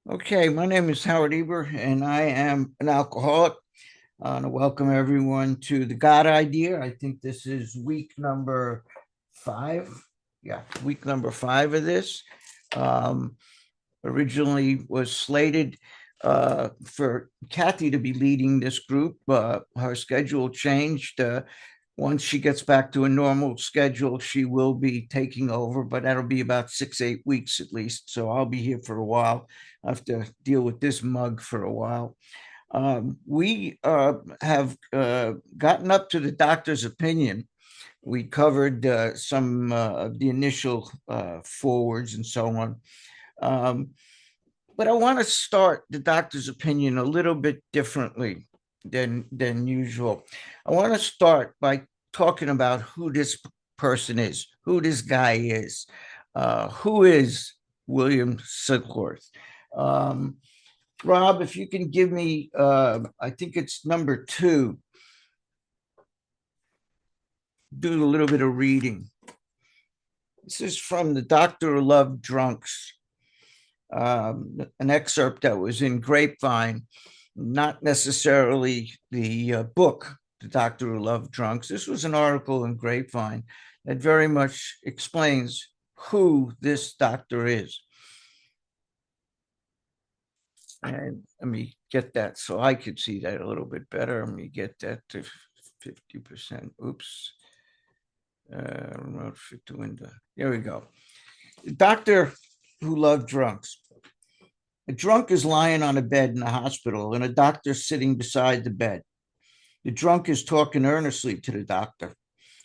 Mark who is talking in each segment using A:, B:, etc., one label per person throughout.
A: Okay, my name is Howard Eber, and I am an alcoholic. I want to welcome everyone to the God Idea. I think this is week number 5. Yeah, week number 5 of this. Um, Originally was slated for Kathy to be leading this group. Her schedule changed. Once she gets back to a normal schedule, she will be taking over, but that'll be about 6, 8 weeks at least. So I'll be here for a while. I have to deal with this mug for a while. We have gotten up to the doctor's opinion. We covered some of the initial forwards and so on. Um, but I want to start the doctor's opinion a little bit differently than usual. I want to start by talking about who this person is, who this guy is, who is William Silkworth. Um, Rob, if you can give me, I think it's number 2, do a little bit of reading. This is from The Doctor Who Loved Drunks, an excerpt that was in Grapevine, not necessarily the book, The Doctor Who Loved Drunks. This was an article in Grapevine that very much explains who this doctor is. And let me get that so I could see that a little bit better. Let me get that to 50%. Oops. Remote fit to window. There we go. The doctor who loved drunks. A drunk is lying on a bed in a hospital, and a doctor sitting beside the bed. The drunk is talking earnestly to the doctor.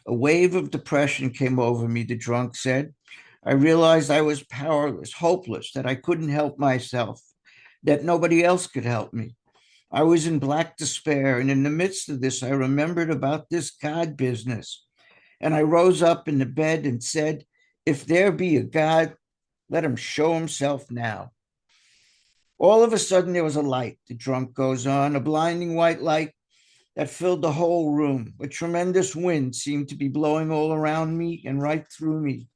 A: A wave of depression came over me, the drunk said. I realized I was powerless, hopeless, that I couldn't help myself, that nobody else could help me. I was in black despair, and in the midst of this, I remembered about this God business. And I rose up in the bed and said, if there be a God, let him show himself now. All of a sudden, there was a light, the drunk goes on, a blinding white light that filled the whole room. A tremendous wind seemed to be blowing all around me and right through me.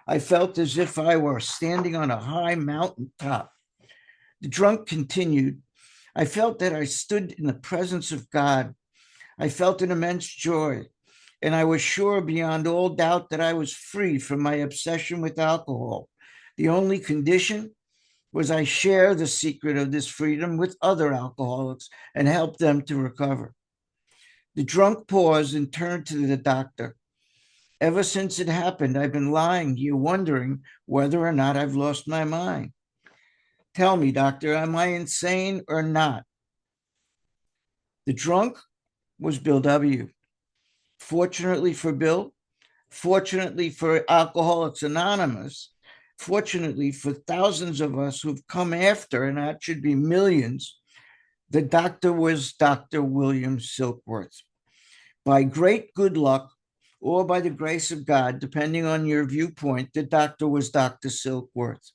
A: I felt as if I were standing on a high mountain top. The drunk continued. I felt that I stood in the presence of God. I felt an immense joy, and I was sure beyond all doubt that I was free from my obsession with alcohol. The only condition was I share the secret of this freedom with other alcoholics and help them to recover. The drunk paused and turned to the doctor. Ever since it happened, I've been lying here wondering whether or not I've lost my mind. Tell me, doctor, am I insane or not? The drunk was Bill W. Fortunately for Bill, fortunately for Alcoholics Anonymous, fortunately for thousands of us who've come after, and that should be millions, the doctor was Dr. William Silkworth. By great good luck, or by the grace of God, depending on your viewpoint, the doctor was Dr. Silkworth.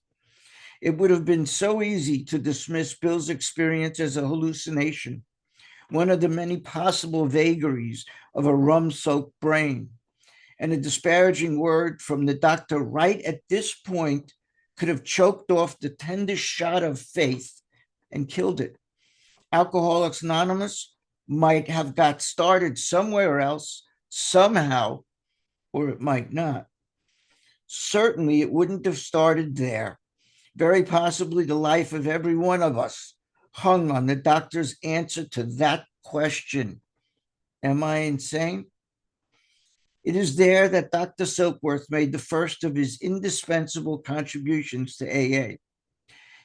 A: It would have been so easy to dismiss Bill's experience as a hallucination, one of the many possible vagaries of a rum-soaked brain. And a disparaging word from the doctor right at this point could have choked off the tender shot of faith and killed it. Alcoholics Anonymous might have got started somewhere else, somehow, or it might not. Certainly, it wouldn't have started there. Very possibly, the life of every one of us hung on the doctor's answer to that question. Am I insane? It is there that Dr. Silkworth made the first of his indispensable contributions to AA.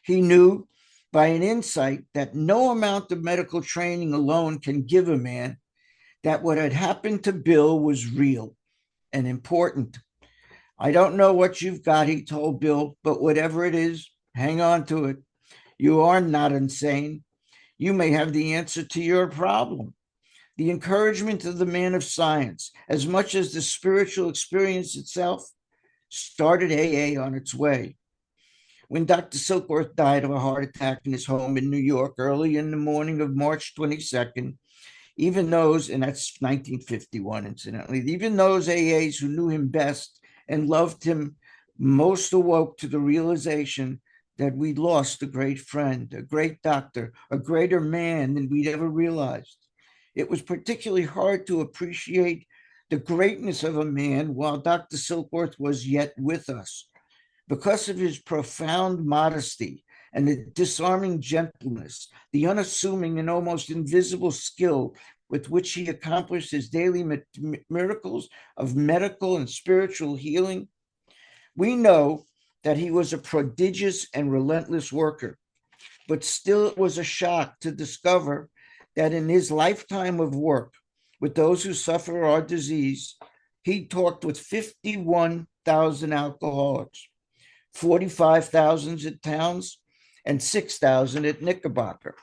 A: He knew by an insight that no amount of medical training alone can give a man that what had happened to Bill was real and important. I don't know what you've got, he told Bill, but whatever it is, hang on to it. You are not insane. You may have the answer to your problem. The encouragement of the man of science, as much as the spiritual experience itself, started AA on its way. When Dr. Silkworth died of a heart attack in his home in New York early in the morning of March 22nd, even those, and that's 1951, incidentally, even those AAs who knew him best and loved him most awoke to the realization that we lost a great friend, a great doctor, a greater man than we'd ever realized. It was particularly hard to appreciate the greatness of a man while Dr. Silkworth was yet with us. Because of his profound modesty and the disarming gentleness, the unassuming and almost invisible skill with which he accomplished his daily miracles of medical and spiritual healing, we know that he was a prodigious and relentless worker. But still, it was a shock to discover that in his lifetime of work with those who suffer our disease, he talked with 51,000 alcoholics, 45,000 at Towns, and 6,000 at Knickerbocker.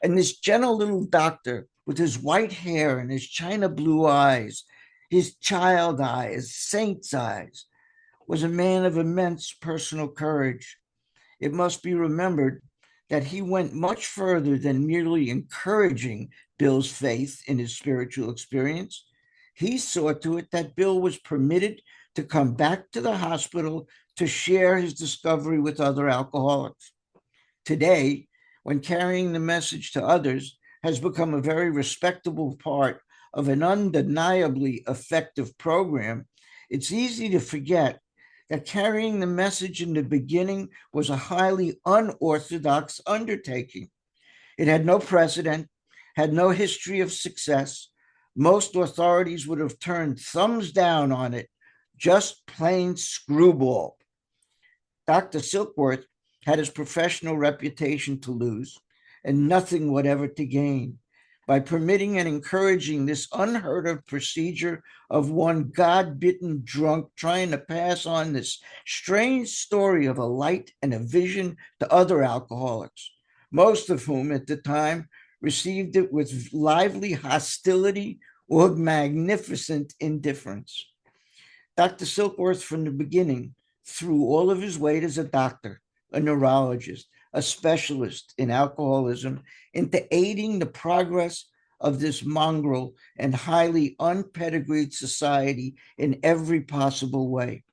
A: And this gentle little doctor with his white hair and his china blue eyes, his child eyes, saint's eyes, was a man of immense personal courage. It must be remembered that he went much further than merely encouraging Bill's faith in his spiritual experience. He saw to it that Bill was permitted to come back to the hospital to share his discovery with other alcoholics. Today, when carrying the message to others has become a very respectable part of an undeniably effective program, it's easy to forget that carrying the message in the beginning was a highly unorthodox undertaking. It had no precedent, had no history of success. Most authorities would have turned thumbs down on it, just plain screwball. Dr. Silkworth had his professional reputation to lose and nothing whatever to gain by permitting and encouraging this unheard of procedure of one God-bitten drunk trying to pass on this strange story of a light and a vision to other alcoholics, most of whom at the time received it with lively hostility or magnificent indifference. Dr. Silkworth, from the beginning, threw all of his weight as a doctor, a neurologist, a specialist in alcoholism, into aiding the progress of this mongrel and highly unpedigreed society in every possible way.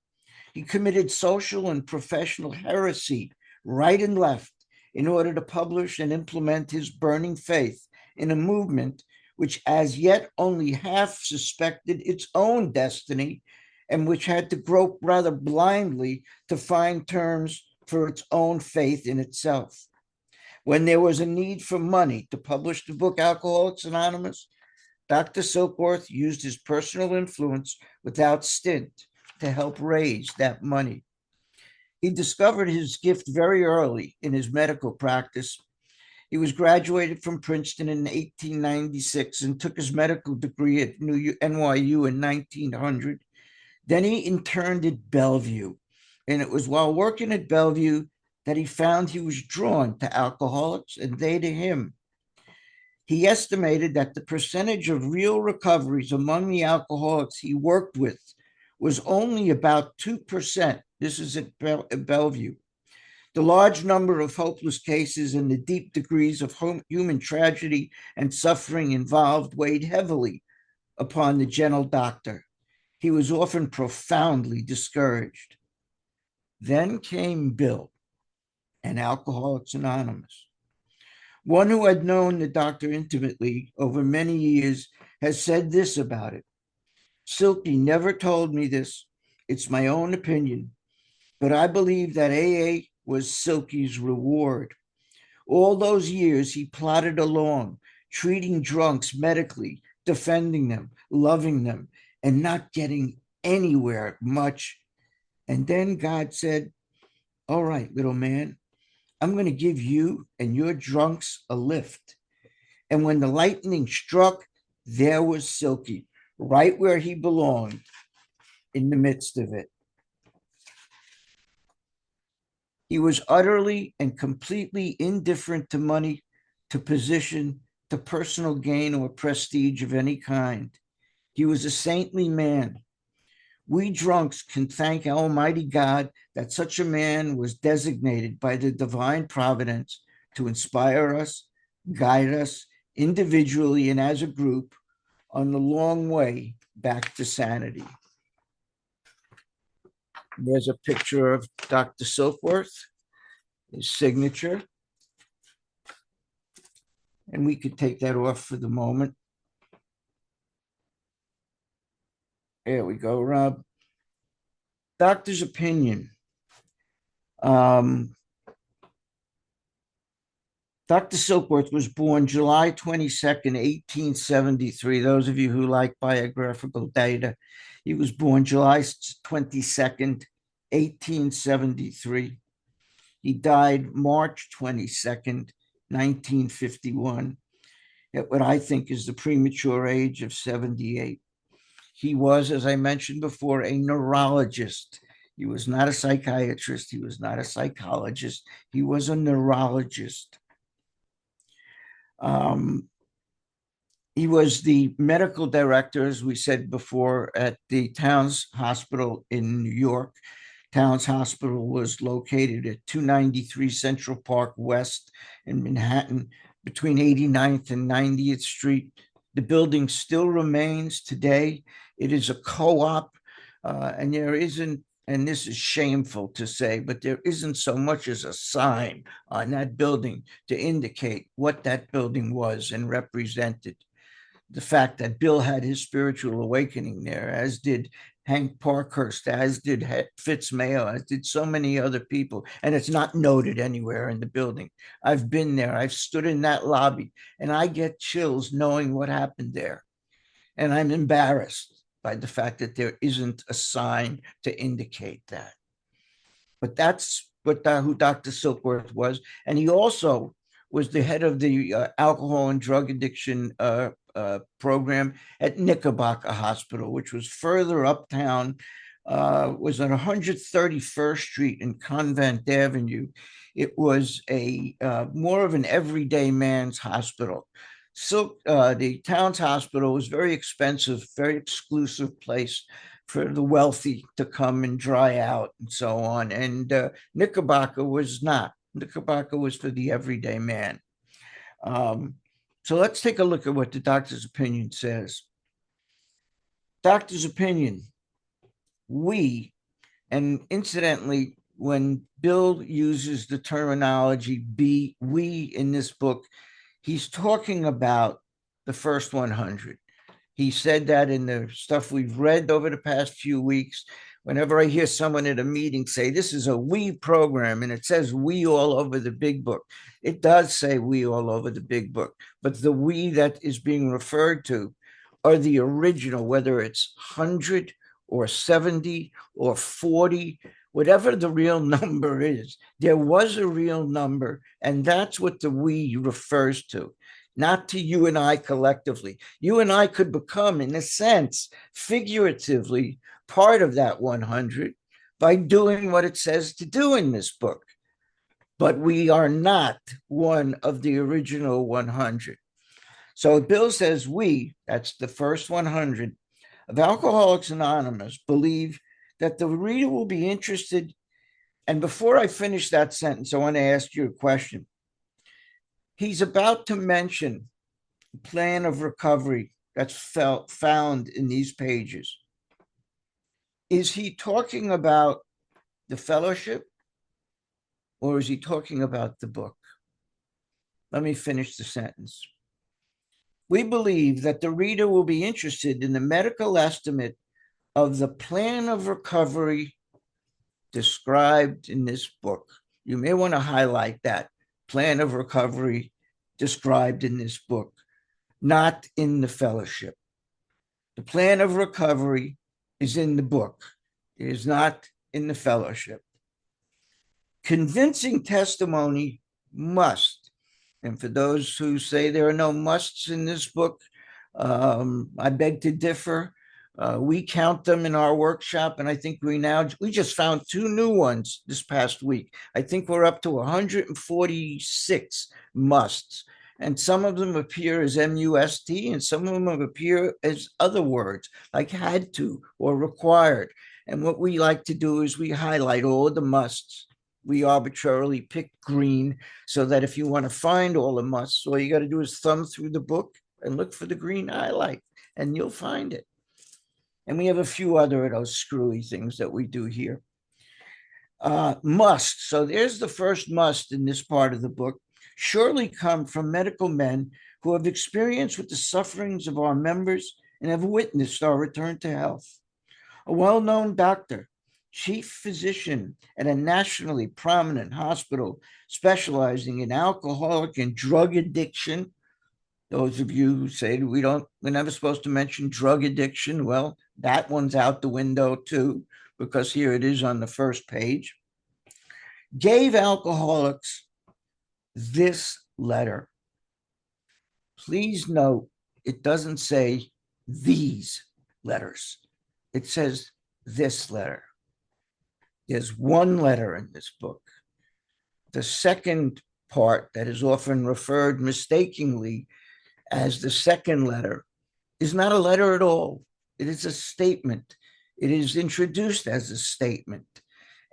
A: He committed social and professional heresy right and left in order to publish and implement his burning faith in a movement which as yet only half suspected its own destiny and which had to grope rather blindly to find terms for its own faith in itself. When there was a need for money to publish the book Alcoholics Anonymous, Dr. Silkworth used his personal influence without stint to help raise that money. He discovered his gift very early in his medical practice. He was graduated from Princeton in 1896 and took his medical degree at NYU in 1900. Then he interned at Bellevue, and it was while working at Bellevue that he found he was drawn to alcoholics and they to him. He estimated that the percentage of real recoveries among the alcoholics he worked with was only about 2%. This is at Bellevue. The large number of hopeless cases and the deep degrees of human tragedy and suffering involved weighed heavily upon the gentle doctor. He was often profoundly discouraged. Then came Bill and Alcoholics Anonymous. One who had known the doctor intimately over many years has said this about it. Silky never told me this. It's my own opinion, but I believe that AA was Silky's reward. All those years he plodded along, treating drunks medically, defending them, loving them, and not getting anywhere much. And then God said, all right, little man, I'm going to give you and your drunks a lift. And when the lightning struck, there was Silky, right where he belonged, in the midst of it. He was utterly and completely indifferent to money, to position, to personal gain or prestige of any kind. He was a saintly man. We drunks can thank Almighty God that such a man was designated by the divine providence to inspire us, guide us individually and as a group on the long way back to sanity. There's a picture of Dr. Silkworth his signature. And we could take that off for the moment. There we go, Rob. Doctor's opinion. Dr. Silkworth was born July 22nd, 1873. Those of you who like biographical data, he was born July 22nd, 1873. He died March 22nd, 1951, at what I think is the premature age of 78. He was, as I mentioned before, a neurologist. He was not a psychiatrist. He was not a psychologist. He was a neurologist. He was the medical director, as we said before, at the Towns Hospital in New York. Towns Hospital was located at 293 Central Park West in Manhattan, between 89th and 90th Street. The building still remains today. It is a co-op, and there isn't, and this is shameful to say, but there isn't so much as a sign on that building to indicate what that building was and represented. The fact that Bill had his spiritual awakening there, as did Hank Parkhurst, as did Fitz Mayo, as did so many other people, and it's not noted anywhere in the building. I've been there, I've stood in that lobby, and I get chills knowing what happened there. And I'm embarrassed by the fact that there isn't a sign to indicate that. But that's who Dr. Silkworth was. And he also was the head of the alcohol and drug addiction program at Knickerbocker Hospital, which was further uptown, was on 131st Street and Convent Avenue. It was a more of an everyday man's hospital. So the Towns Hospital was very expensive, very exclusive place for the wealthy to come and dry out and so on. And Knickerbocker was not. Knickerbocker was for the everyday man. So let's take a look at what the doctor's opinion says. Doctor's opinion. We, and incidentally, when Bill uses the terminology we in this book, he's talking about the first 100. He said that in the stuff we've read over the past few weeks. Whenever I hear someone at a meeting say, this is a we program, and it says we all over the big book, it does say we all over the big book, but the we that is being referred to are the original, whether it's 100 or 70 or 40, whatever the real number is. There was a real number, and that's what the we refers to, not to you and I collectively. You and I could become, in a sense, figuratively, part of that 100 by doing what it says to do in this book. But we are not one of the original 100. So Bill says we, that's the first 100 of Alcoholics Anonymous, believe that the reader will be interested. And before I finish that sentence, I want to ask you a question. He's about to mention the plan of recovery that's found in these pages. Is he talking about the fellowship, or is he talking about the book? Let me finish the sentence. We believe that the reader will be interested in the medical estimate of the plan of recovery described in this book. You may want to highlight that plan of recovery described in this book, not in the fellowship. The plan of recovery is in the book. It is not in the fellowship. Convincing testimony must, and for those who say there are no musts in this book, I beg to differ. We count them in our workshop, and I think we just found 2 new ones this past week. I think we're up to 146 musts, and some of them appear as MUST, and some of them appear as other words, like had to or required. And what we like to do is we highlight all of the musts. We arbitrarily pick green so that if you want to find all the musts, all you got to do is thumb through the book and look for the green highlight, and you'll find it. And we have a few other of those screwy things that we do here. Must, so there's the first must in this part of the book, surely come from medical men who have experience with the sufferings of our members and have witnessed our return to health. A well-known doctor, chief physician at a nationally prominent hospital specializing in alcoholic and drug addiction. Those of you who say we're never supposed to mention drug addiction, well, that one's out the window too, because here it is on the first page. Gave alcoholics this letter. Please note, it doesn't say these letters. It says this letter. There's one letter in this book. The second part that is often referred mistakenly as the second letter is not a letter at all. It is a statement. It is introduced as a statement.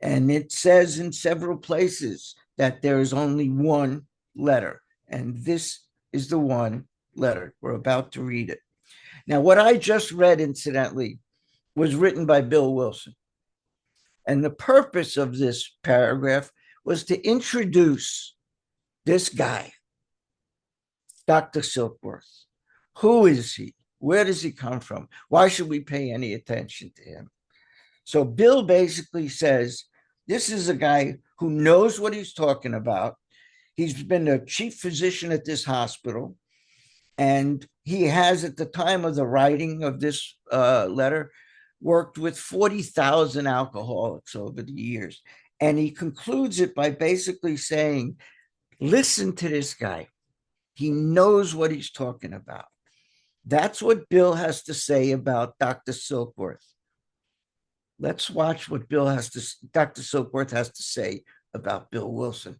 A: And it says in several places that there is only one letter. And this is the one letter. We're about to read it. Now, what I just read, incidentally, was written by Bill Wilson. And the purpose of this paragraph was to introduce this guy, Dr. Silkworth. Who is he? Where does he come from? Why should we pay any attention to him? So Bill basically says, this is a guy who knows what he's talking about. He's been the chief physician at this hospital. And he has, at the time of the writing of this letter, worked with 40,000 alcoholics over the years. And he concludes it by basically saying, listen to this guy. He knows what he's talking about. That's what Bill has to say about Dr. Silkworth. Let's watch what Dr. Silkworth has to say about Bill Wilson.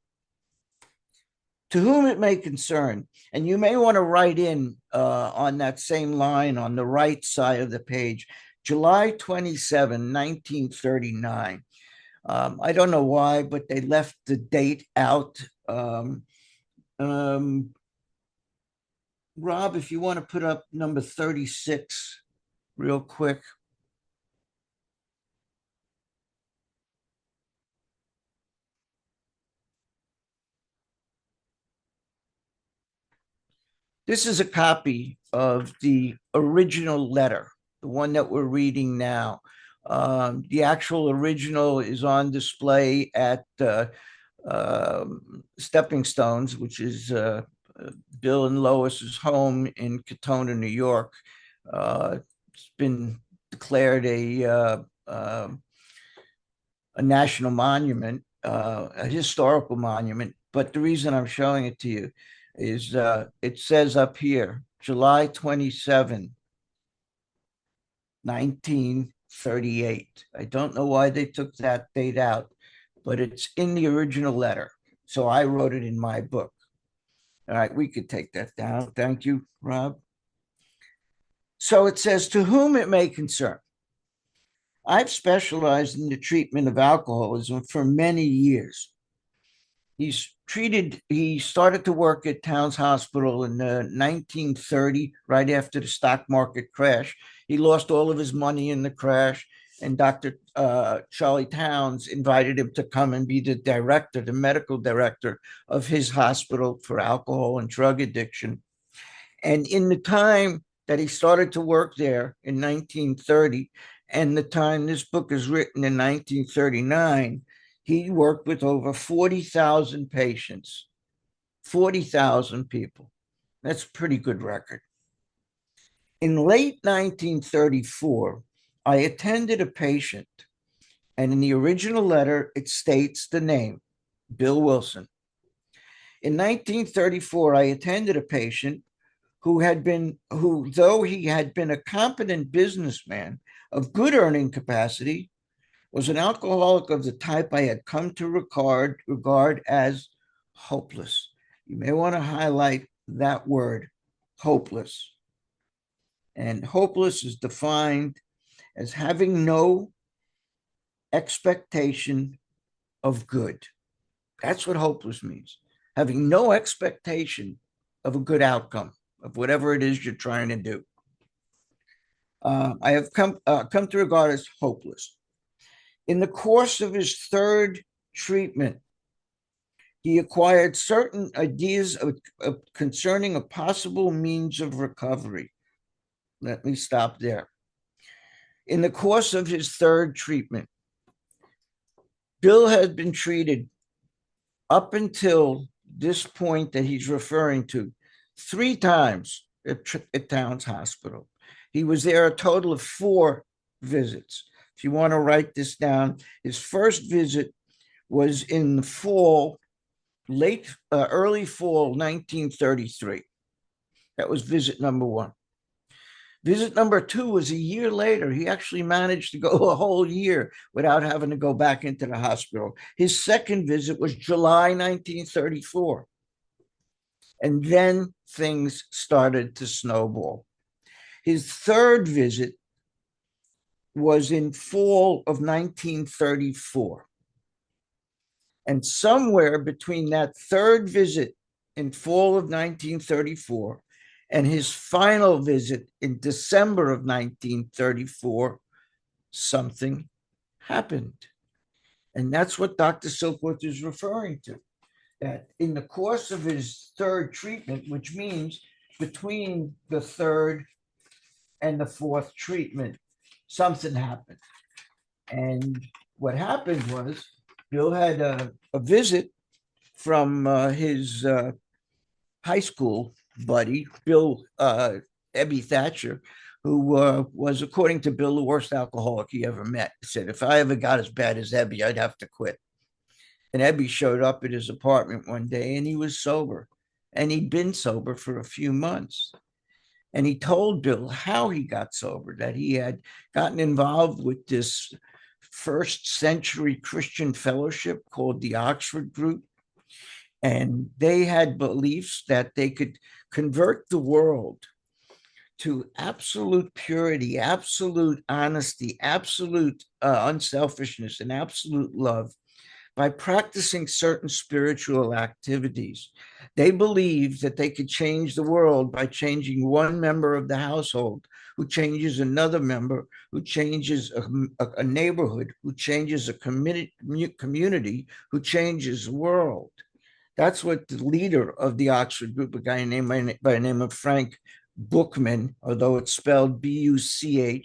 A: To whom it may concern, and you may want to write in on that same line on the right side of the page, July 27, 1939. I don't know why, but they left the date out. Rob, if you want to put up number 36 real quick. This is a copy of the original letter, the one that we're reading now. The actual original is on display at Stepping Stones, which is Bill and Lois's home in Katona, New York. It's been declared a national monument, a historical monument. But the reason I'm showing it to you is it says up here, July 27, 1938. I don't know why they took that date out, but it's in the original letter. So I wrote it in my book. All right, we could take that down. Thank you, Rob. So it says, to whom it may concern. I've specialized in the treatment of alcoholism for many years. He started to work at Towns Hospital in 1930, right after the stock market crash. He lost all of his money in the crash, and Dr. Charlie Towns invited him to come and be the director, the medical director of his hospital for alcohol and drug addiction. And in the time that he started to work there in 1930, and the time this book is written in 1939, he worked with over 40,000 patients, 40,000 people. That's a pretty good record. In late 1934, I attended a patient, and in the original letter, it states the name, Bill Wilson. In 1934, I attended a patient who, though he had been a competent businessman of good earning capacity, was an alcoholic of the type I had come to regard as hopeless. You may want to highlight that word, hopeless. And hopeless is defined as having no expectation of good. That's what hopeless means, having no expectation of a good outcome of whatever it is you're trying to do. I have come to regard as hopeless. In the course of his third treatment, he acquired certain ideas concerning a possible means of recovery. Let me stop there. In the course of his third treatment, Bill had been treated up until this point that he's referring to 3 times at Towns Hospital. He was there a total of 4 visits. If you want to write this down, his first visit was in the fall, early fall 1933. That was visit number 1. Visit number 2 was a year later. He actually managed to go a whole year without having to go back into the hospital. His second visit was July 1934. And then things started to snowball. His third visit was in fall of 1934. And somewhere between that third visit in fall of 1934 and his final visit in December of 1934, something happened. And that's what Dr. Silkworth is referring to, that in the course of his third treatment, which means between the third and the fourth treatment, something happened. And what happened was Bill had a visit from his high school buddy, Bill Ebby Thatcher, who was, according to Bill, the worst alcoholic he ever met. He said, if I ever got as bad as Ebby, I'd have to quit. And Ebby showed up at his apartment one day and he was sober. And he'd been sober for a few months. And he told Bill how he got sober, that he had gotten involved with this first century Christian fellowship called the Oxford Group. And they had beliefs that they could convert the world to absolute purity, absolute honesty, absolute unselfishness, and absolute love by practicing certain spiritual activities. They believed that they could change the world by changing one member of the household, who changes another member, who changes a neighborhood, who changes a community, who changes the world. That's what the leader of the Oxford Group, a guy named by the name of Frank Buchman, although it's spelled Buchman,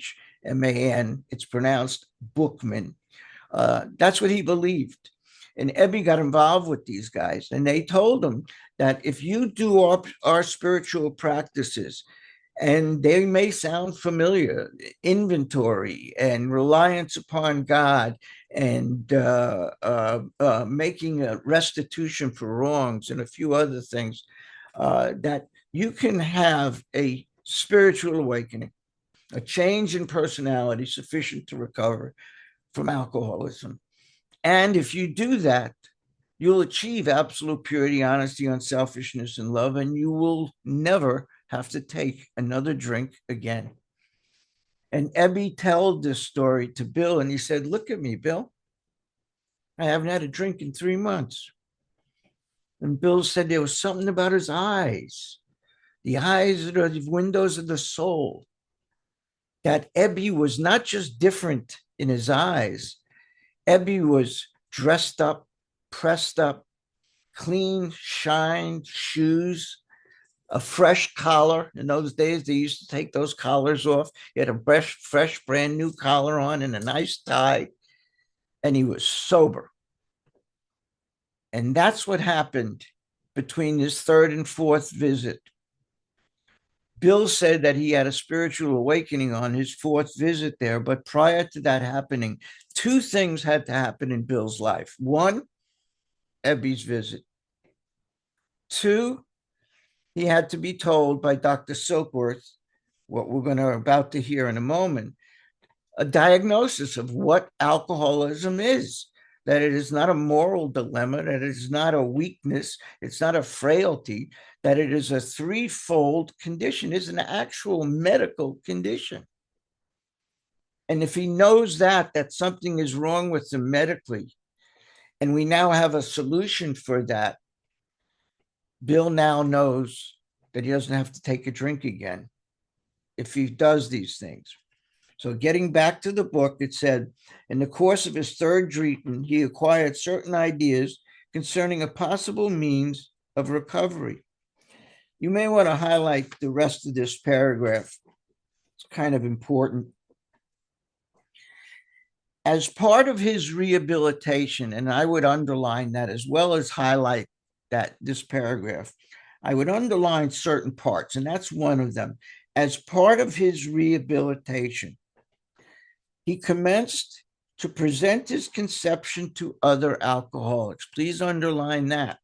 A: it's pronounced Bookman. That's what he believed. And Ebby got involved with these guys, and they told him that if you do our spiritual practices, and they may sound familiar, inventory and reliance upon God and making a restitution for wrongs and a few other things, that you can have a spiritual awakening, a change in personality sufficient to recover from alcoholism. And if you do that, you'll achieve absolute purity, honesty, unselfishness, and love, and you will never have to take another drink again. And Ebby told this story to Bill, and he said, look at me, Bill. I haven't had a drink in 3 months. And Bill said there was something about his eyes. The eyes are the windows of the soul. That Ebby was not just different in his eyes. Ebby was dressed up, pressed up, clean, shined shoes, a fresh collar. In those days, they used to take those collars off. He had a fresh, brand new collar on and a nice tie. And he was sober. And that's what happened between his third and fourth visit. Bill said that he had a spiritual awakening on his fourth visit there, but prior to that happening, 2 things had to happen in Bill's life. 1, Ebby's visit. 2, he had to be told by Dr. Silkworth, what we're about to hear in a moment, a diagnosis of what alcoholism is, that it is not a moral dilemma, that it is not a weakness, it's not a frailty, that it is a 3-fold condition, it's an actual medical condition. And if he knows that something is wrong with him medically, and we now have a solution for that, Bill now knows that he doesn't have to take a drink again if he does these things. So getting back to the book, it said, in the course of his third treatment, he acquired certain ideas concerning a possible means of recovery. You may want to highlight the rest of this paragraph. It's kind of important. As part of his rehabilitation, and I would underline that as well as highlight that this paragraph, I would underline certain parts, and that's one of them. As part of his rehabilitation, he commenced to present his conception to other alcoholics. Please underline that.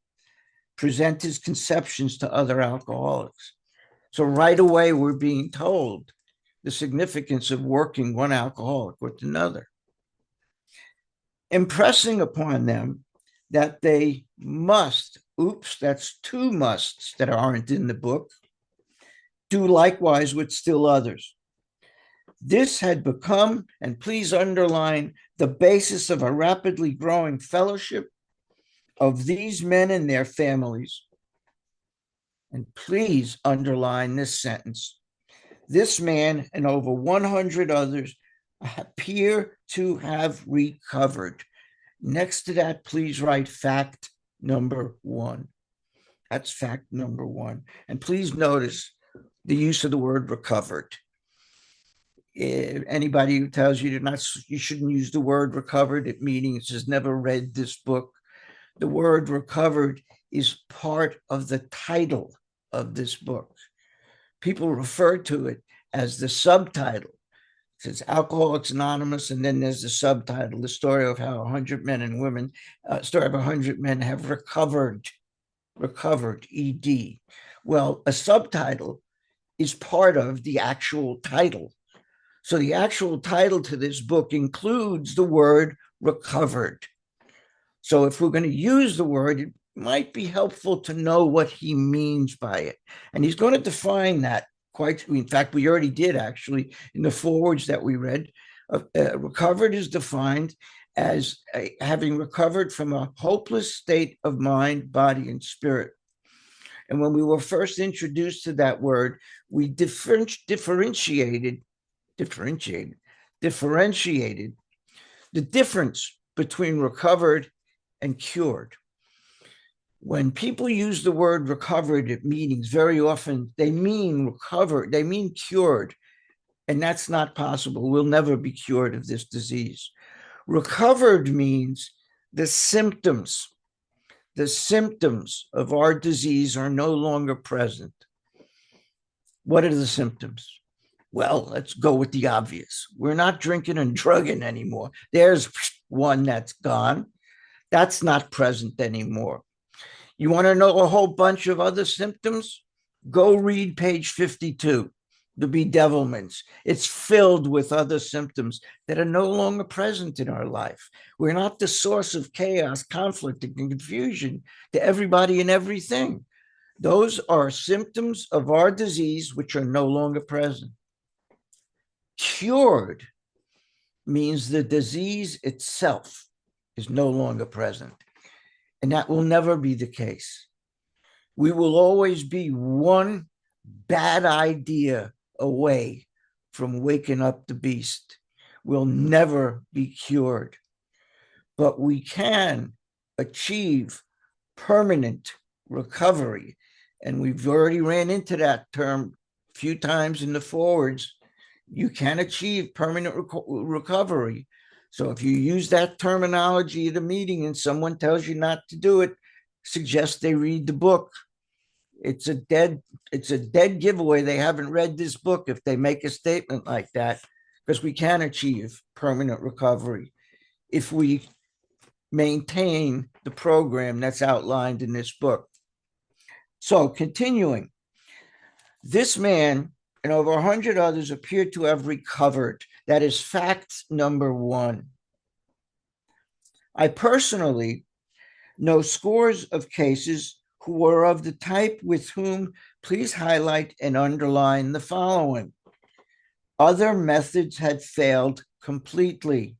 A: Present his conceptions to other alcoholics. So right away, we're being told the significance of working one alcoholic with another. Impressing upon them that they must, oops, that's two musts that aren't in the book, do likewise with still others. This had become, and please underline, the basis of a rapidly growing fellowship of these men and their families. And please underline this sentence. This man and over 100 others appear to have recovered. Next to that, please write fact number 1. That's fact number 1. And please notice the use of the word recovered. Anybody who tells you you shouldn't use the word recovered, it means has never read this book. The word recovered is part of the title of this book. People refer to it as the subtitle. It says Alcoholics Anonymous, and then there's the subtitle, the story of how 100 men and women, story of 100 men have recovered, ED. Well, a subtitle is part of the actual title. So the actual title to this book includes the word recovered. So if we're going to use the word, it might be helpful to know what he means by it. And he's going to define that in fact, we already did actually in the forewords that we read. Recovered is defined as having recovered from a hopeless state of mind, body, and spirit. And when we were first introduced to that word, we differentiated the difference between recovered and cured. When people use the word recovered at meetings, very often they mean recovered, they mean cured, and that's not possible. We'll never be cured of this disease. Recovered means the symptoms of our disease are no longer present. What are the symptoms? Well, let's go with the obvious. We're not drinking and drugging anymore. There's one that's gone. That's not present anymore. You want to know a whole bunch of other symptoms? Go read page 52, the bedevilments. It's filled with other symptoms that are no longer present in our life. We're not the source of chaos, conflict, and confusion to everybody and everything. Those are symptoms of our disease which are no longer present. Cured means the disease itself is no longer present. And that will never be the case. We will always be one bad idea away from waking up the beast. We'll never be cured. But we can achieve permanent recovery. And we've already ran into that term a few times in the forewords. You can achieve permanent recovery. So if you use that terminology at a meeting and someone tells you not to do it, suggest they read the book. It's a dead giveaway. They haven't read this book if they make a statement like that, because we can achieve permanent recovery if we maintain the program that's outlined in this book. So continuing, this man and over 100 others appear to have recovered. That is fact number 1. I personally know scores of cases who are of the type with whom please highlight and underline the following. Other methods had failed completely.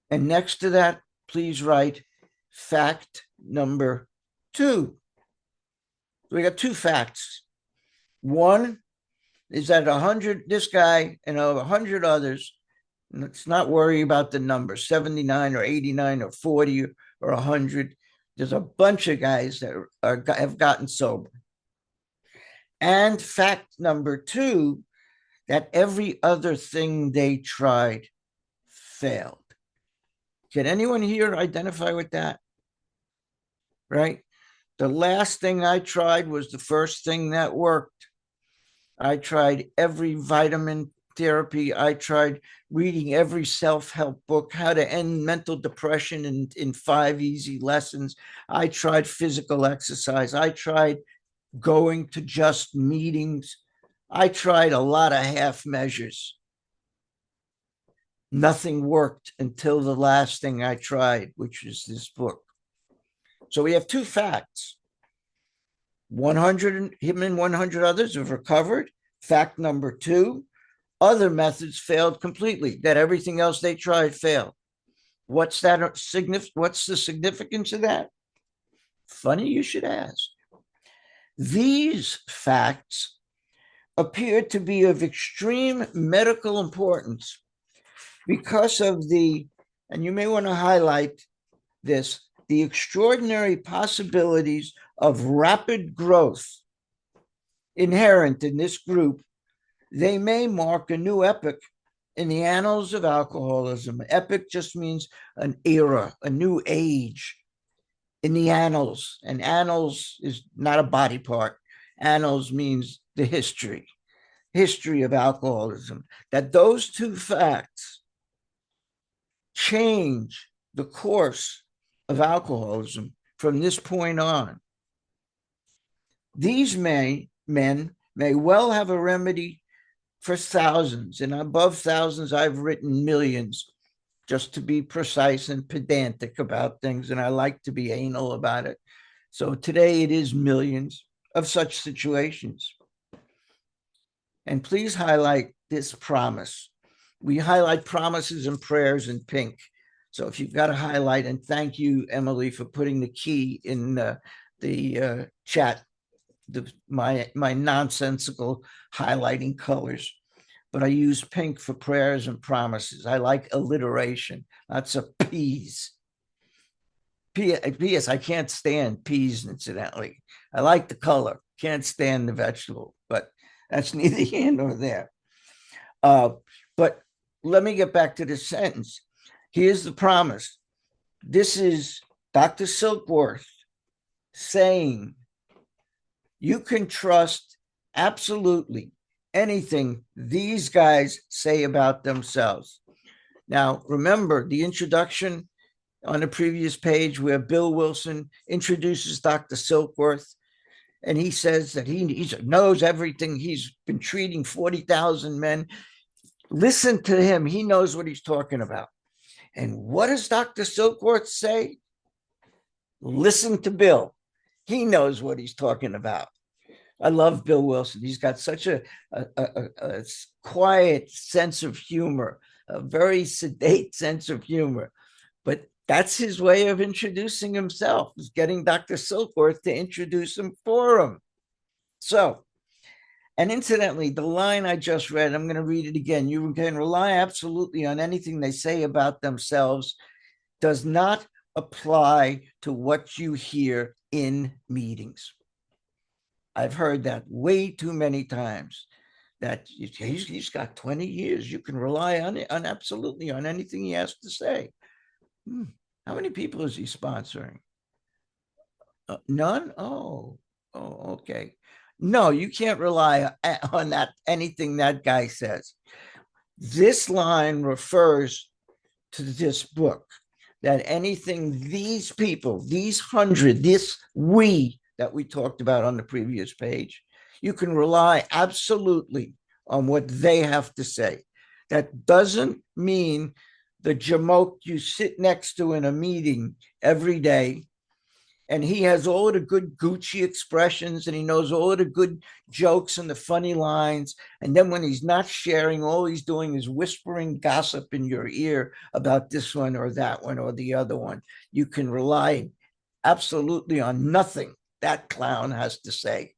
A: And next to that, please write fact number 2. So we got 2 facts. One, is that 100, this guy and 100 others, let's not worry about the number, 79 or 89 or 40 or 100. There's a bunch of guys that have gotten sober. And fact number two, that every other thing they tried failed. Can anyone here identify with that? Right? The last thing I tried was the first thing that worked. I tried every vitamin therapy. I tried reading every self-help book, how to end mental depression in 5 easy lessons. I tried physical exercise. I tried going to just meetings. I tried a lot of half measures. Nothing worked until the last thing I tried, which is this book. So we have two facts. 100, him and 100 others have recovered. Fact number two, other methods failed completely, that everything else they tried failed. What's the significance of that? Funny you should ask. These facts appear to be of extreme medical importance because of the, and you may want to highlight this, the extraordinary possibilities of rapid growth inherent in this group. They may mark a new epoch in the annals of alcoholism. Epoch just means an era, a new age in the annals. And annals is not a body part. Annals means the history of alcoholism. That those two facts change the course of alcoholism from this point on. These men may well have a remedy for thousands, and above thousands, I've written millions, just to be precise and pedantic about things, and I like to be anal about it. So today it is millions of such situations. And please highlight this promise. We highlight promises and prayers in pink. So if you've got to highlight, and thank you, Emily, for putting the key in the chat, my nonsensical highlighting colors. But I use pink for prayers and promises. I like alliteration, lots of P's. P.S. I can't stand peas, incidentally. I like the color, can't stand the vegetable, but that's neither here nor there. But let me get back to this sentence. Here's the promise. This is Dr. Silkworth saying, you can trust absolutely anything these guys say about themselves. Now, remember the introduction on the previous page where Bill Wilson introduces Dr. Silkworth, and he says that he knows everything. He's been treating 40,000 men. Listen to him. He knows what he's talking about. And what does Dr. Silkworth say? Listen to Bill. He knows what he's talking about. I love Bill Wilson. He's got such a quiet sense of humor, a very sedate sense of humor. But that's his way of introducing himself, is getting Dr. Silkworth to introduce him for him. So, and incidentally, the line I just read, I'm going to read it again. You can rely absolutely on anything they say about themselves, does not apply to what you hear in meetings. I've heard that way too many times, that he's got 20 years. You can rely on absolutely on anything he has to say. How many people is he sponsoring? None? Oh, okay. No, you can't rely on that, anything that guy says. This line refers to this book, that anything these people, these 100, this we that we talked about on the previous page, you can rely absolutely on what they have to say. That doesn't mean the jamoke you sit next to in a meeting every day, and he has all of the good Gucci expressions, and he knows all of the good jokes and the funny lines. And then when he's not sharing, all he's doing is whispering gossip in your ear about this one or that one or the other one. You can rely absolutely on nothing that clown has to say.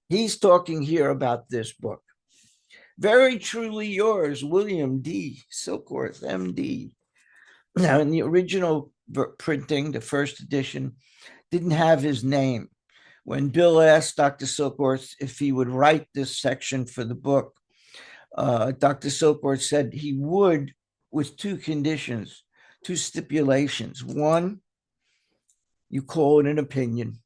A: He's talking here about this book. Very truly yours, William D. Silkworth, MD. Now, in the original printing, the first edition didn't have his name. When Bill asked Dr. Silkworth if he would write this section for the book, Dr. Silkworth said he would, with two conditions, two stipulations. One, you call it an opinion.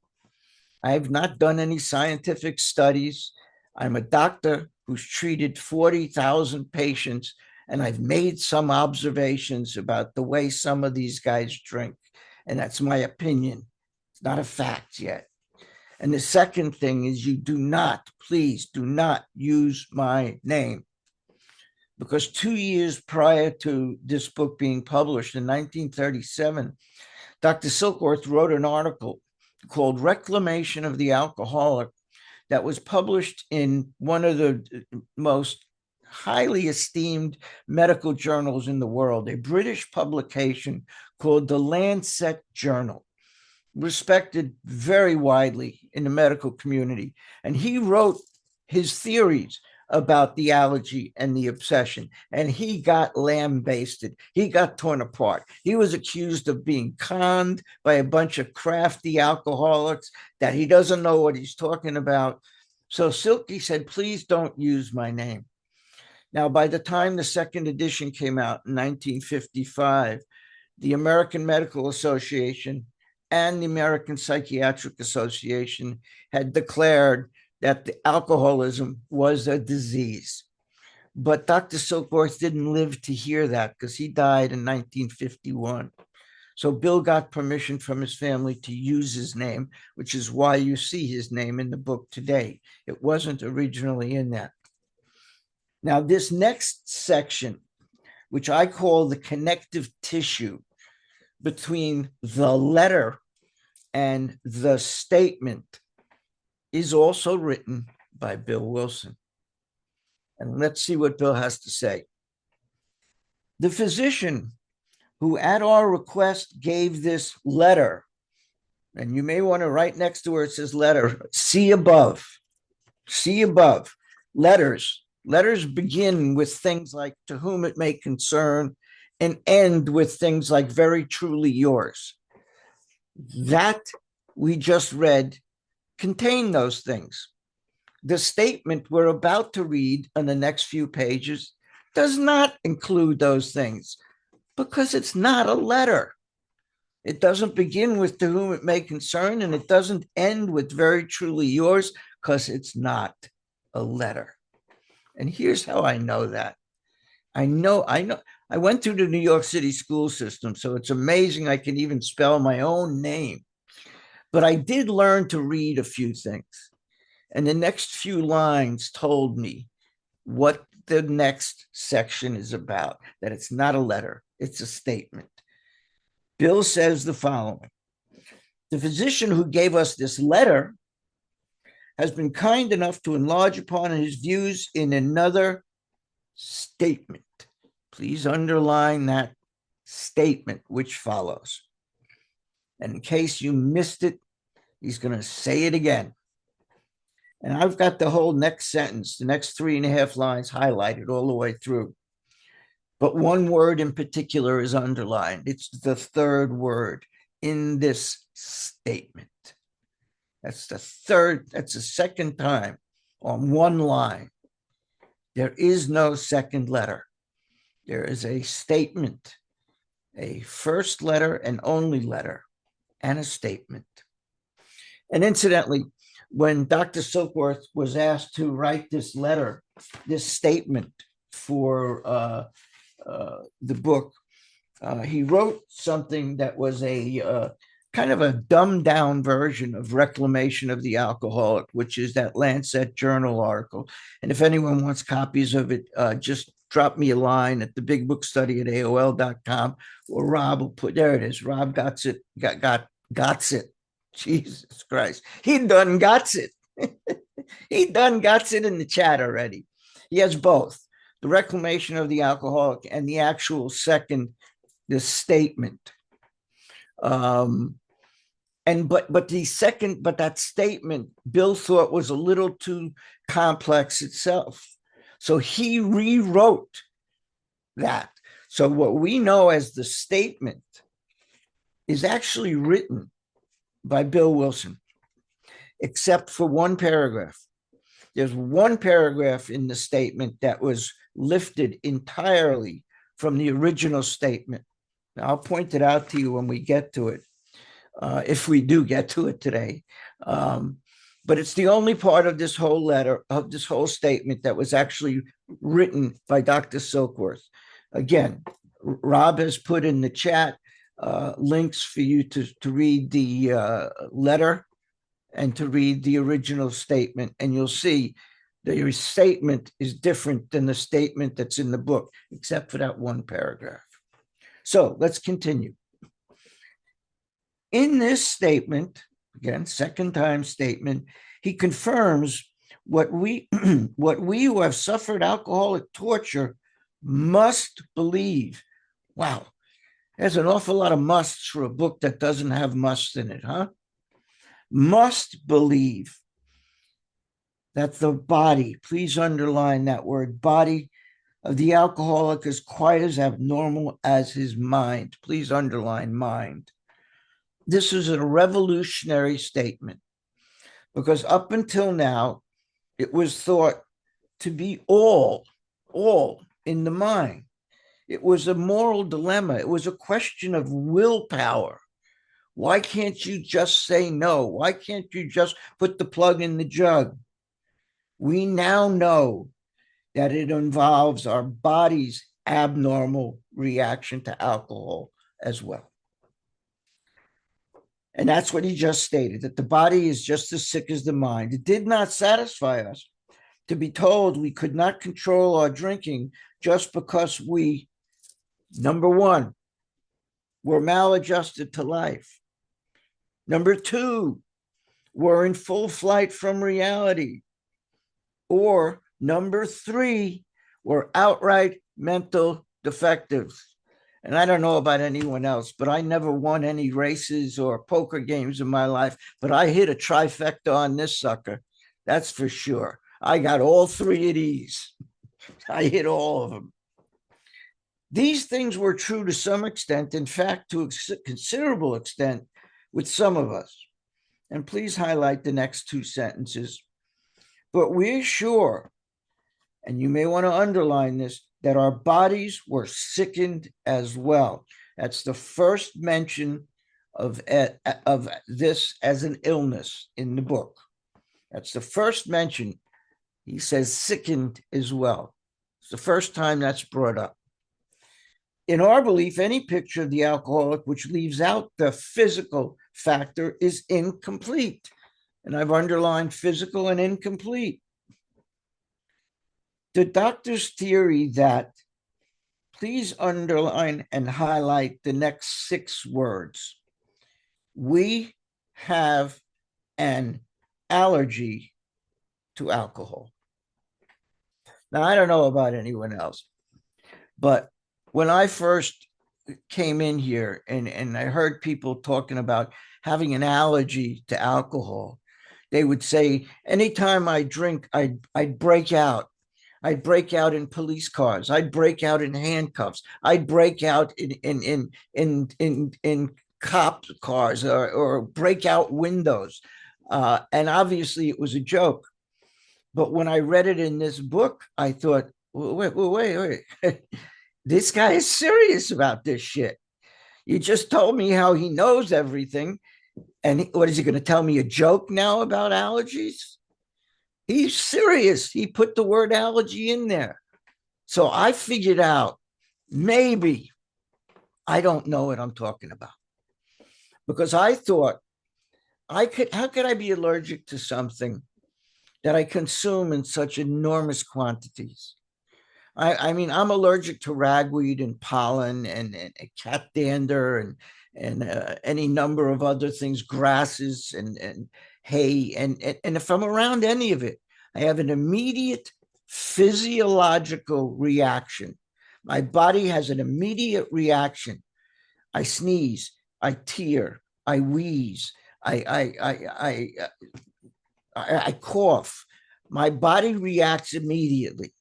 A: I have not done any scientific studies. I'm a doctor who's treated 40,000 patients, and I've made some observations about the way some of these guys drink. And that's my opinion. It's not a fact yet. And the second thing is you do not, please do not use my name. Because 2 years prior to this book being published in 1937, Dr. Silkworth wrote an article called Reclamation of the Alcoholic that was published in one of the most highly esteemed medical journals in the world, a British publication called the Lancet Journal, respected very widely in the medical community. And he wrote his theories about the allergy and the obsession, and he got lambasted. He got torn apart. He was accused of being conned by a bunch of crafty alcoholics, that he doesn't know what he's talking about. So Silky said, please don't use my name. Now, by the time the second edition came out in 1955, the American Medical Association and the American Psychiatric Association had declared that the alcoholism was a disease. But Dr. Silkworth didn't live to hear that because he died in 1951. So Bill got permission from his family to use his name, which is why you see his name in the book today. It wasn't originally in that. Now, this next section, which I call the connective tissue between the letter and the statement, is also written by Bill Wilson. And let's see what Bill has to say. The physician who at our request gave this letter, and you may want to write next to where it says letter, see above, letters. Letters begin with things like to whom it may concern and end with things like very truly yours. That we just read contain those things. The statement we're about to read on the next few pages does not include those things because it's not a letter. It doesn't begin with to whom it may concern, and it doesn't end with very truly yours because it's not a letter. And here's how I know that. I went through the New York City school system, so it's amazing I can even spell my own name. But I did learn to read a few things. And the next few lines told me what the next section is about, that it's not a letter, it's a statement. Bill says the following. The physician who gave us this letter has been kind enough to enlarge upon his views in another statement. Please underline that statement which follows. And in case you missed it, he's going to say it again. And I've got the whole next sentence, the next 3.5 lines highlighted all the way through. But one word in particular is underlined. It's the third word in this statement. That's the second time on one line. There is no second letter. There is a statement, a first letter and only letter, and a statement. And incidentally, when Dr. Silkworth was asked to write this letter, this statement for the book, he wrote something that was a kind of a dumbed down version of Reclamation of the Alcoholic, which is that Lancet Journal article. And if anyone wants copies of it, just drop me a line at thebigbookstudy@aol.com, or Rob will put, there it is. Rob got it. Jesus Christ. He done got it. He done got it in the chat already. He has both the Reclamation of the Alcoholic and the actual second, this statement. But that statement Bill thought was a little too complex itself. So he rewrote that. So what we know as the statement is actually written by Bill Wilson, except for one paragraph. There's one paragraph in the statement that was lifted entirely from the original statement. Now, I'll point it out to you when we get to it, if we do get to it today. But it's the only part of this whole letter, of this whole statement, that was actually written by Dr. Silkworth. Again, Rob has put in the chat links for you to read the letter and to read the original statement, and you'll see the statement is different than the statement that's in the book, except for that one paragraph. So let's continue. In this statement, again, second time statement, he confirms what we who have suffered alcoholic torture must believe. Wow, there's an awful lot of musts for a book that doesn't have must in it, huh? Must believe that the body, please underline that word, body of the alcoholic is quite as abnormal as his mind. Please underline mind. This is a revolutionary statement because up until now, it was thought to be all in the mind. It was a moral dilemma. It was a question of willpower. Why can't you just say no? Why can't you just put the plug in the jug? We now know that it involves our body's abnormal reaction to alcohol as well. And that's what he just stated, that the body is just as sick as the mind. It did not satisfy us to be told we could not control our drinking just because we, number one, were maladjusted to life. Number two, were in full flight from reality. Or number three, were outright mental defectives. And I don't know about anyone else, but I never won any races or poker games in my life, but I hit a trifecta on this sucker. That's for sure. I got all three of these. I hit all of them. These things were true to some extent, in fact, to a considerable extent with some of us. And please highlight the next two sentences. But we're sure, and you may want to underline this, that our bodies were sickened as well. That's the first mention of this as an illness in the book. That's the first mention. He says sickened as well. It's the first time that's brought up. In our belief, any picture of the alcoholic which leaves out the physical factor is incomplete. And I've underlined physical and incomplete. The doctor's theory that, please underline and highlight the next 6 words. We have an allergy to alcohol. Now, I don't know about anyone else, but when I first came in here and I heard people talking about having an allergy to alcohol, they would say, anytime I drink, I'd break out. I'd break out in police cars. I'd break out in handcuffs. I'd break out in cop cars or break out windows. And obviously it was a joke. But when I read it in this book, I thought, wait. This guy is serious about this shit. You just told me how he knows everything. And what is he going to tell me a joke now about allergies? He's serious. He put the word allergy in there. So I figured out, maybe, I don't know what I'm talking about. Because I thought, how could I be allergic to something that I consume in such enormous quantities? I mean, I'm allergic to ragweed and pollen and cat dander and any number of other things, grasses and hay. And if I'm around any of it, I have an immediate physiological reaction. My body has an immediate reaction. I sneeze, I tear, I wheeze, I cough. My body reacts immediately.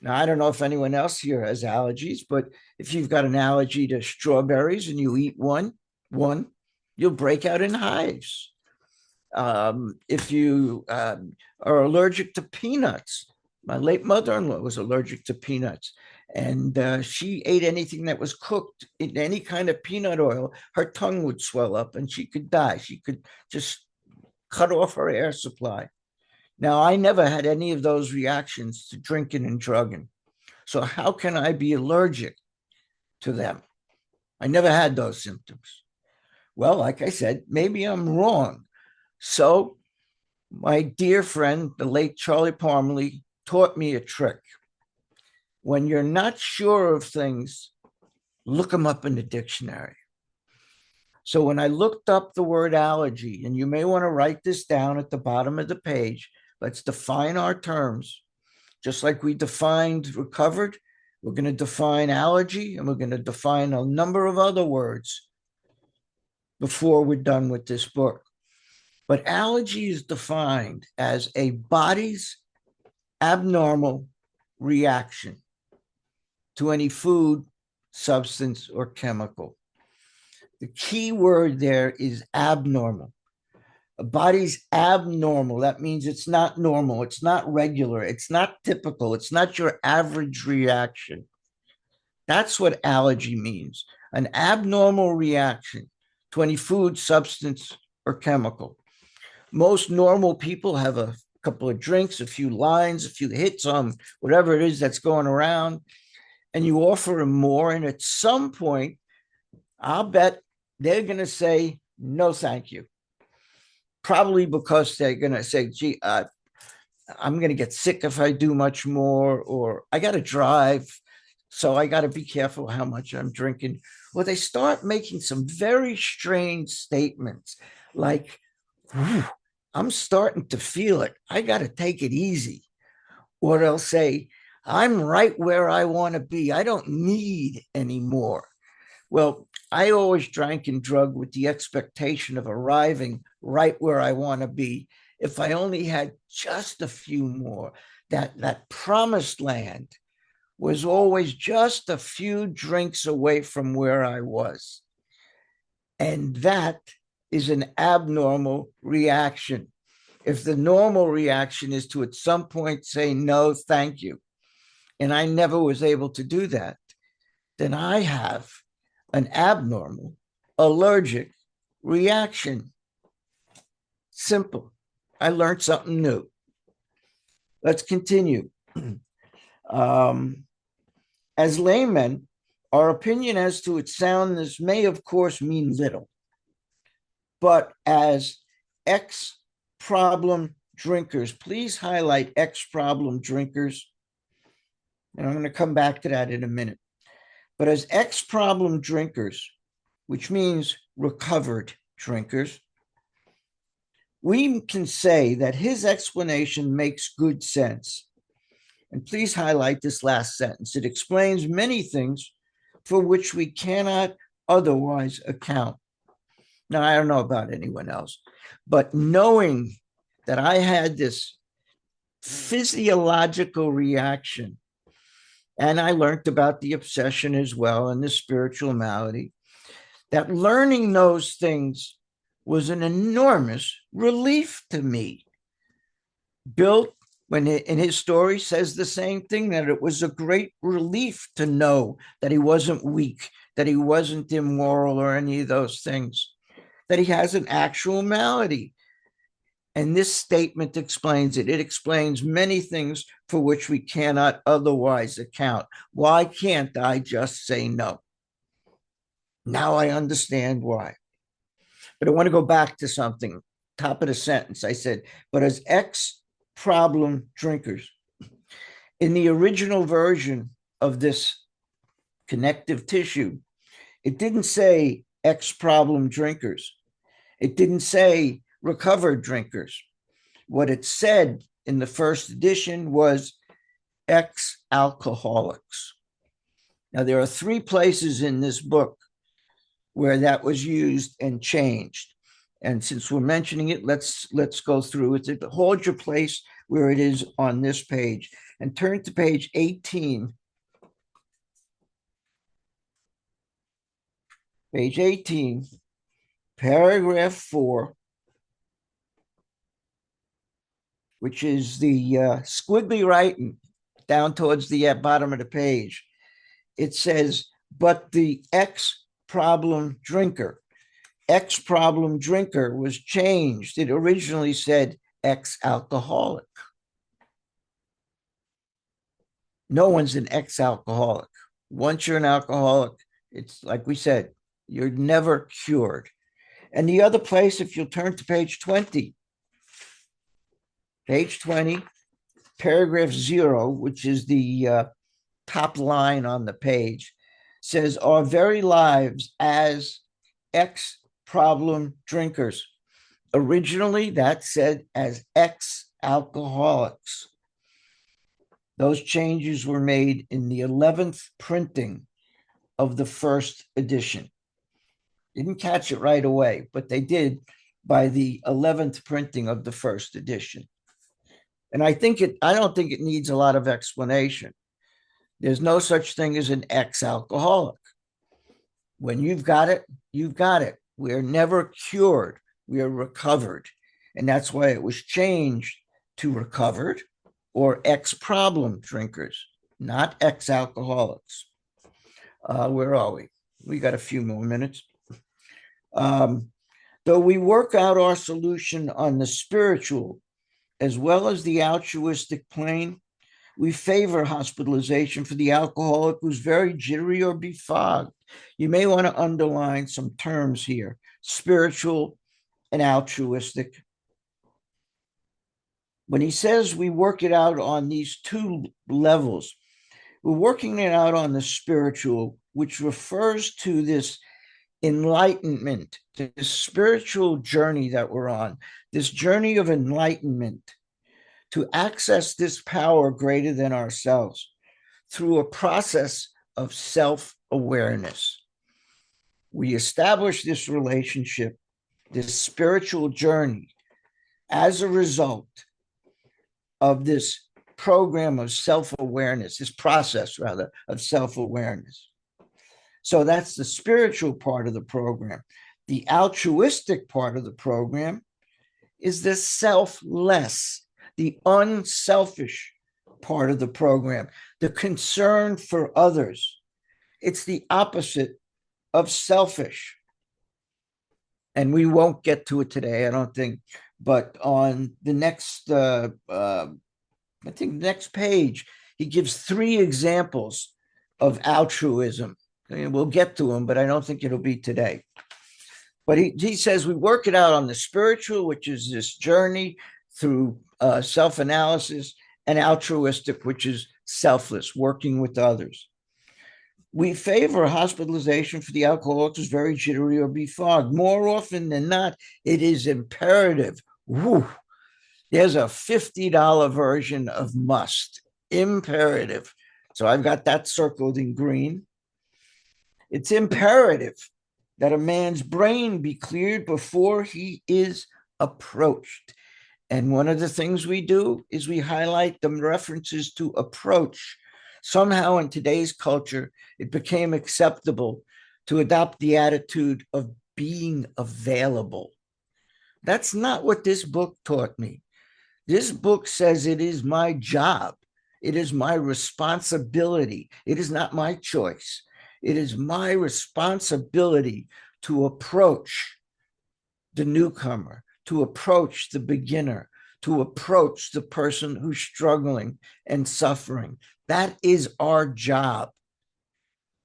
A: Now, I don't know if anyone else here has allergies, but if you've got an allergy to strawberries and you eat one, you'll break out in hives. If you are allergic to peanuts, my late mother-in-law was allergic to peanuts, and she ate anything that was cooked in any kind of peanut oil, her tongue would swell up and she could die. She could just cut off her air supply. Now, I never had any of those reactions to drinking and drugging. So how can I be allergic to them? I never had those symptoms. Well, like I said, maybe I'm wrong. So my dear friend, the late Charlie Parmalee, taught me a trick. When you're not sure of things, look them up in the dictionary. So when I looked up the word allergy, and you may want to write this down at the bottom of the page, let's define our terms. Just like we defined recovered, we're going to define allergy, and we're going to define a number of other words before we're done with this book. But allergy is defined as a body's abnormal reaction to any food, substance, or chemical. The key word there is abnormal. A body's abnormal. That means it's not normal. It's not regular. It's not typical. It's not your average reaction. That's what allergy means. An abnormal reaction to any food, substance, or chemical. Most normal people have a couple of drinks, a few lines, a few hits on whatever it is that's going around, and you offer them more. And at some point, I'll bet they're going to say, no, thank you. Probably because they're going to say, gee, I'm going to get sick if I do much more, or I got to drive, so I got to be careful how much I'm drinking. Well, they start making some very strange statements like, I'm starting to feel it. I got to take it easy. Or they'll say, I'm right where I want to be. I don't need any more. Well, I always drank and drugged with the expectation of arriving right where I want to be. If I only had just a few more, that promised land was always just a few drinks away from where I was. And that is an abnormal reaction. If the normal reaction is to at some point say, no, thank you, and I never was able to do that, then I have an abnormal allergic reaction. Simple. I learned something new. Let's continue. As laymen, our opinion as to its soundness may, of course, mean little. But as ex-problem drinkers, please highlight ex-problem drinkers. And I'm going to come back to that in a minute. But as ex-problem drinkers, which means recovered drinkers, we can say that his explanation makes good sense. And please highlight this last sentence. It explains many things for which we cannot otherwise account. Now, I don't know about anyone else, but knowing that I had this physiological reaction, and I learned about the obsession as well and the spiritual malady, that learning those things was an enormous relief to me. Bill, in his story, says the same thing, that it was a great relief to know that he wasn't weak, that he wasn't immoral or any of those things, that he has an actual malady. And this statement explains it. It explains many things for which we cannot otherwise account. Why can't I just say no? Now I understand why. But I want to go back to something. Top of the sentence, I said, but as ex-problem drinkers, in the original version of this connective tissue, it didn't say ex-problem drinkers. It didn't say recovered drinkers. What it said in the first edition was ex-alcoholics. Now, there are 3 places in this book where that was used and changed. And since we're mentioning it, let's go through it. Hold your place where it is on this page and turn to page 18. Page 18, paragraph 4, which is the squiggly writing down towards the bottom of the page. It says, but the ex-problem drinker. Ex-problem drinker was changed. It originally said ex-alcoholic. No one's an ex-alcoholic. Once you're an alcoholic, it's like we said, you're never cured. And the other place, if you'll turn to page 20, paragraph 0, which is the top line on the page, says, our very lives as ex-problem drinkers. Originally, that said as ex-alcoholics. Those changes were made in the 11th printing of the first edition. Didn't catch it right away, but they did by the 11th printing of the first edition. And I don't think it needs a lot of explanation. There's no such thing as an ex-alcoholic. When you've got it, you've got it. We're never cured. We are recovered. And that's why it was changed to recovered or ex-problem drinkers, not ex-alcoholics. Where are we? We got a few more minutes. Though we work out our solution on the spiritual as well as the altruistic plane, we favor hospitalization for the alcoholic who's very jittery or befogged. You may want to underline some terms here, spiritual and altruistic. When he says we work it out on these two levels, we're working it out on the spiritual, which refers to this enlightenment, this spiritual journey that we're on, this journey of enlightenment to access this power greater than ourselves through a process of self-awareness. We establish this relationship, this spiritual journey, as a result of this program of self-awareness, this process, rather, of self-awareness. So that's the spiritual part of the program. The altruistic part of the program is the selfless, the unselfish part of the program, the concern for others. It's the opposite of selfish. And we won't get to it today, I don't think, but on the next, next page, he gives 3 examples of altruism. We'll get to them, but I don't think it'll be today. But he says we work it out on the spiritual, which is this journey through self-analysis, and altruistic, which is selfless, working with others. We favor hospitalization for the alcoholic who's very jittery or befogged. More often than not, it is imperative. Woo. There's a $50 version of must, imperative. So I've got that circled in green. It's imperative that a man's brain be cleared before he is approached. And one of the things we do is we highlight the references to approach. Somehow in today's culture, it became acceptable to adopt the attitude of being available. That's not what this book taught me. This book says it is my job. It is my responsibility. It is not my choice. It is my responsibility to approach the newcomer, to approach the beginner, to approach the person who's struggling and suffering. That is our job.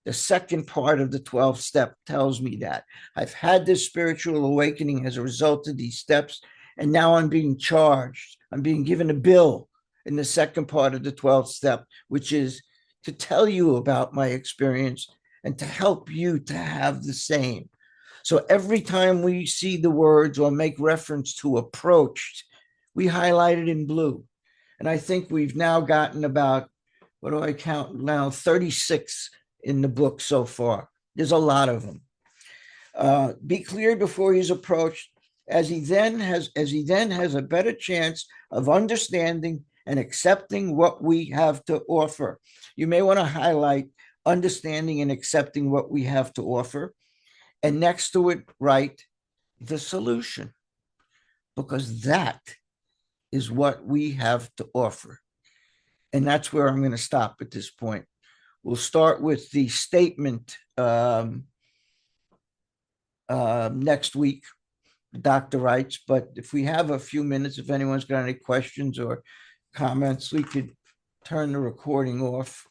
A: The second part of the 12th step tells me that. I've had this spiritual awakening as a result of these steps, and now I'm being charged. I'm being given a bill in the second part of the 12th step, which is to tell you about my experience and to help you to have the same. So every time we see the words or make reference to approached, we highlight it in blue. And I think we've now gotten about, what do I count now, 36 in the book so far. There's a lot of them. Be clear before he's approached. as he then has a better chance of understanding and accepting what we have to offer. You may want to highlight understanding and accepting what we have to offer, and next to it, write the solution, because that is what we have to offer. And that's where I'm going to stop at this point. We'll start with the statement next week, the doctor writes, but if we have a few minutes, if anyone's got any questions or comments, we could turn the recording off.